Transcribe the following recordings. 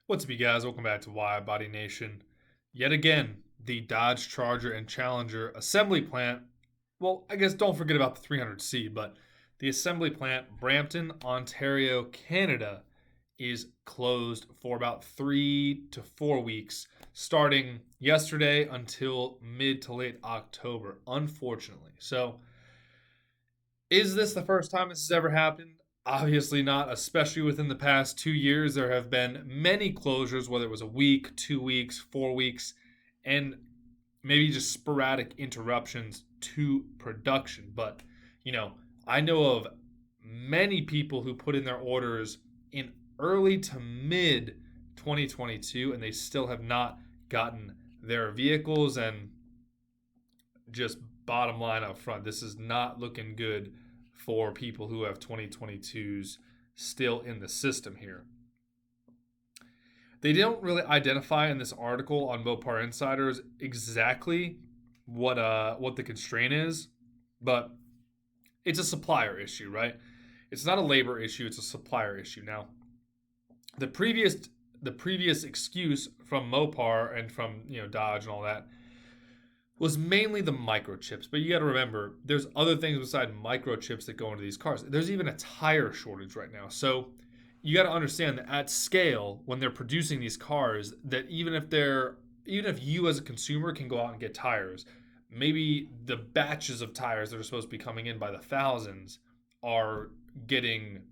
What's up, you guys? Welcome back to WideBody Nation. Yet again, the Dodge Charger and Challenger assembly plant. Well, I guess don't forget about the 300C, but the assembly plant, Brampton, Ontario, Canada, is closed for about 3 to 4 weeks, starting yesterday until mid to late October, unfortunately. So, is this the first time this has ever happened? Obviously not, especially within the past 2 years. There have been many closures, whether it was a week, 2 weeks, 4 weeks, and maybe just sporadic interruptions to production. But, you know, I know of many people who put in their orders in early to mid 2022 and they still have not gotten their vehicles. And just bottom line up front, this is not looking good for people who have 2022s still in the system here. They don't really identify in this article on Mopar Insiders exactly what the constraint is, but it's a supplier issue, right? It's not a labor issue, it's a supplier issue. Now, the previous excuse from Mopar and from Dodge and all that was mainly the microchips. But you got to remember, there's other things beside microchips that go into these cars. There's even a tire shortage right now. So you got to understand that at scale, when they're producing these cars, that even if you as a consumer can go out and get tires, maybe the batches of tires that are supposed to be coming in by the thousands are getting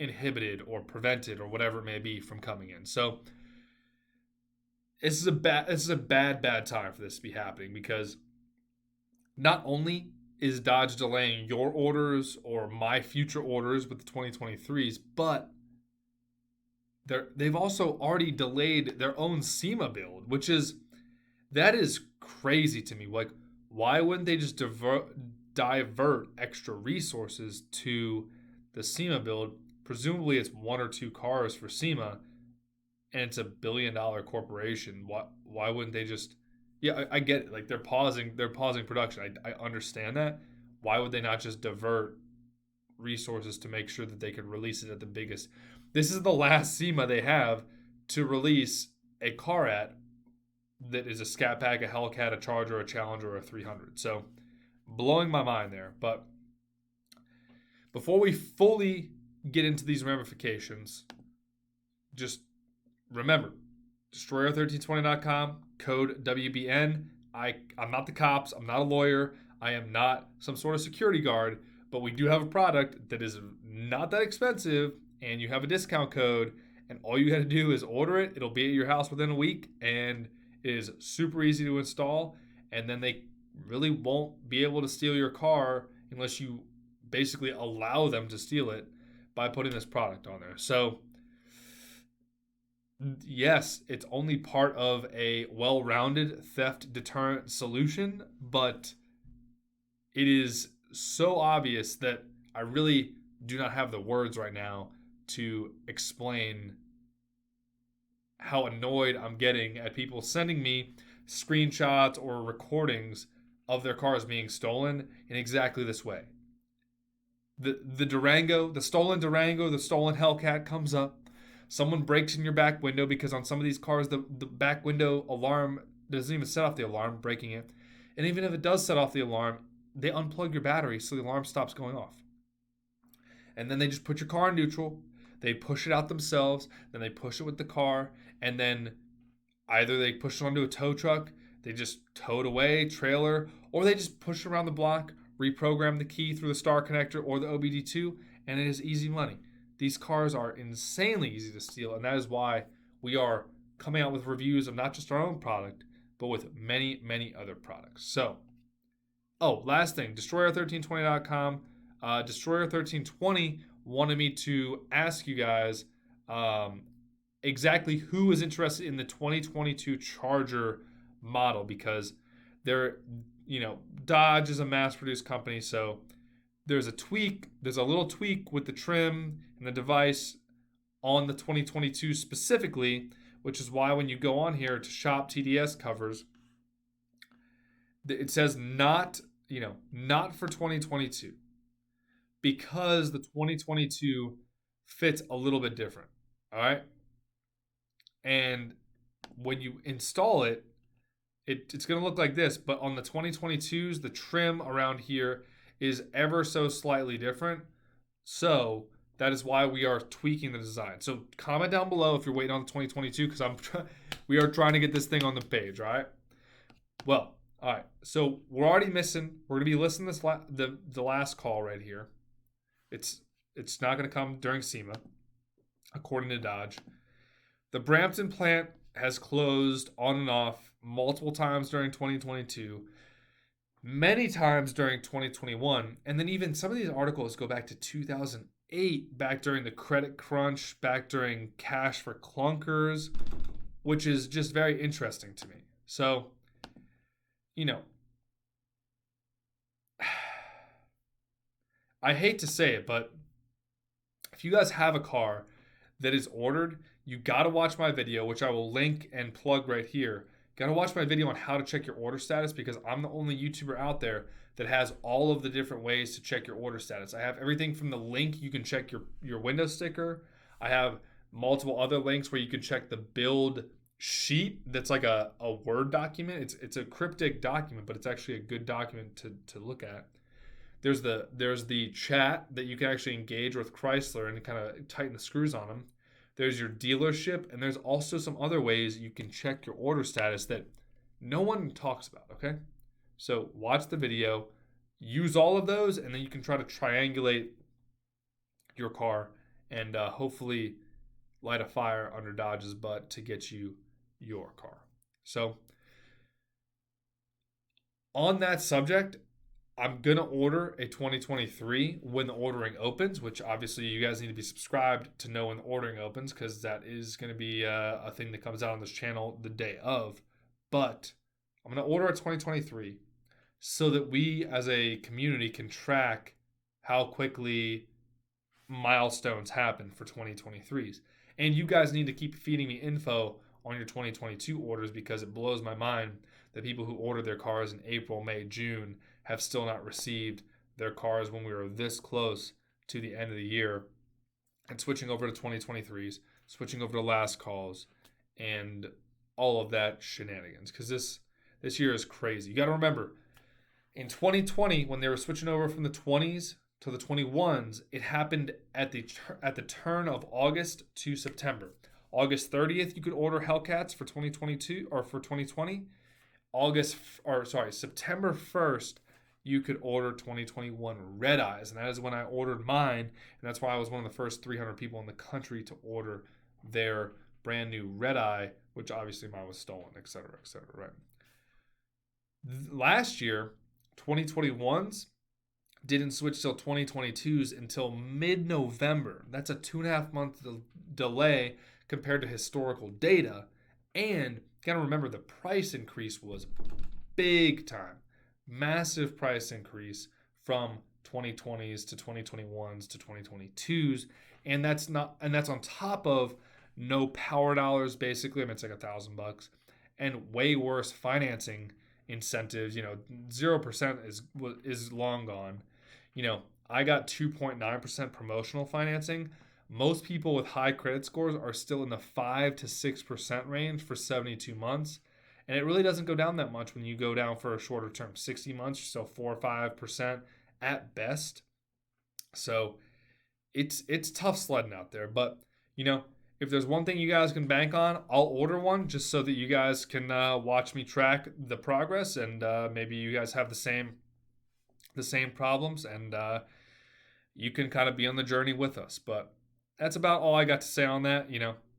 inhibited or prevented or whatever it may be from coming in. So this is a bad time for this to be happening, because not only is Dodge delaying your orders or my future orders with the 2023s, but they've also already delayed their own SEMA build, that is crazy to me. Like, why wouldn't they just divert extra resources to the SEMA build? Presumably it's one or two cars for SEMA, and it's $1 billion corporation. Why wouldn't they just? Yeah, I get it. Like, they're pausing production. I understand that. Why would they not just divert resources to make sure that they could release it at the biggest? This is the last SEMA they have to release a car at that is a Scat Pack, a Hellcat, a Charger, a Challenger, or a 300. So, blowing my mind there. But before we fully get into these ramifications, just remember, destroyer1320.com, code WBN. I'm not the cops. I'm not a lawyer. I am not some sort of security guard. But we do have a product that is not that expensive, and you have a discount code, and all you got to do is order it. It'll be at your house within a week, and it is super easy to install. And then they really won't be able to steal your car unless you basically allow them to steal it by putting this product on there. So, yes, it's only part of a well-rounded theft deterrent solution, but it is so obvious that I really do not have the words right now to explain how annoyed I'm getting at people sending me screenshots or recordings of their cars being stolen in exactly this way. The Durango, the stolen Durango, the stolen Hellcat comes up. Someone breaks in your back window, because on some of these cars, the back window alarm doesn't even set off the alarm, breaking it. And even if it does set off the alarm, they unplug your battery so the alarm stops going off. And then they just put your car in neutral. They push it out themselves. Then they push it with the car. And then either they push it onto a tow truck, they just tow it away, trailer, or they just push it around the block, reprogram the key through the star connector or the OBD2, and it is easy money. These cars are insanely easy to steal, and that is why we are coming out with reviews of not just our own product, but with many, many other products. So, last thing, destroyer1320.com. Destroyer1320 wanted me to ask you guys exactly who is interested in the 2022 Charger model, because Dodge is a mass-produced company, so there's a little tweak with the trim and the device on the 2022 specifically, which is why when you go on here to shop TDS covers, it says not for 2022, because the 2022 fits a little bit different. All right. And when you install it, it's going to look like this. But on the 2022s, the trim around here is ever so slightly different. So that is why we are tweaking the design. So comment down below if you're waiting on the 2022 because we are trying to get this thing on the page. All right. Well, all right. So we're already missing. We're gonna be listening to the last call right here. It's not gonna come during SEMA, according to Dodge. The Brampton plant has closed on and off multiple times during 2022, many times during 2021, and then even some of these articles go back to 2008, back during the credit crunch, back during cash for clunkers, which is just very interesting to me. So, you know, I hate to say it, but if you guys have a car that is ordered, you got to watch my video, which I will link and plug right here. Got to watch my video on how to check your order status because I'm the only YouTuber out there that has all of the different ways to check your order status. I have everything from the link you can check your window sticker. I have multiple other links where you can check the build sheet that's like a Word document. It's a cryptic document, but it's actually a good document to look at. There's the chat that you can actually engage with Chrysler and kind of tighten the screws on them. There's your dealership, and there's also some other ways you can check your order status that no one talks about, okay? So watch the video, use all of those, and then you can try to triangulate your car and hopefully light a fire under Dodge's butt to get you your car. So on that subject, I'm going to order a 2023 when the ordering opens, which obviously you guys need to be subscribed to know when the ordering opens because that is going to be a thing that comes out on this channel the day of. But I'm going to order a 2023 so that we as a community can track how quickly milestones happen for 2023s. And you guys need to keep feeding me info on your 2022 orders because it blows my mind that people who ordered their cars in April, May, June have still not received their cars when we were this close to the end of the year. And switching over to 2023s, switching over to last calls, and all of that shenanigans. Because this year is crazy. You got to remember, in 2020, when they were switching over from the 20s to the 21s, it happened at the turn of August to September. August 30th, you could order Hellcats for 2022 or for 2020. September 1st, you could order 2021 Redeyes, and that is when I ordered mine, and that's why I was one of the first 300 people in the country to order their brand new Redeye, which obviously mine was stolen, etc., right? Last year, 2021s didn't switch till 2022s until mid-November. That's a 2.5 month delay compared to historical data, and you gotta remember the price increase was big time. Massive price increase from 2020s to 2021s to 2022s, and that's on top of no power dollars basically. I mean, it's like $1,000 and way worse financing incentives. 0% is long gone. I got 2.9% promotional financing. Most people with high credit scores are still in the 5 to 6% range for 72 months. And it really doesn't go down that much when you go down for a shorter term, 60 months, so 4 or 5% at best. So it's tough sledding out there. But, if there's one thing you guys can bank on, I'll order one just so that you guys can watch me track the progress, and maybe you guys have the same problems, and you can kind of be on the journey with us. But that's about all I got to say on that.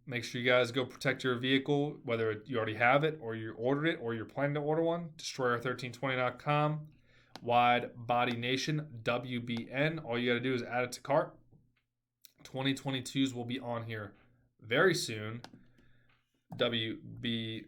Make sure you guys go protect your vehicle, whether you already have it or you ordered it or you're planning to order one. Destroyer1320.com, WideBody Nation, WBN. All you got to do is add it to cart. 2022s will be on here very soon. WBN,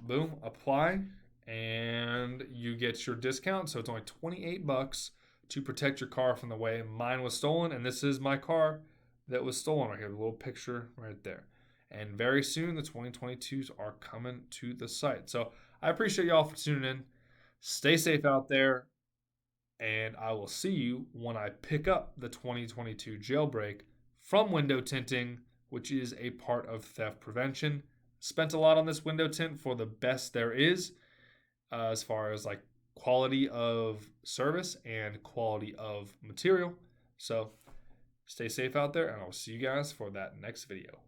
boom, apply, and you get your discount. So it's only $28 to protect your car from the way mine was stolen, and this is my car that was stolen right here, the little picture right there. And very soon the 2022s are coming to the site. So I appreciate y'all for tuning in. Stay safe out there, and I will see you when I pick up the 2022 Jailbreak from Window Tinting which is a part of theft prevention. Spent a lot on this window tint for the best there is, as far as like quality of service and quality of material. So stay safe out there, and I'll see you guys for that next video.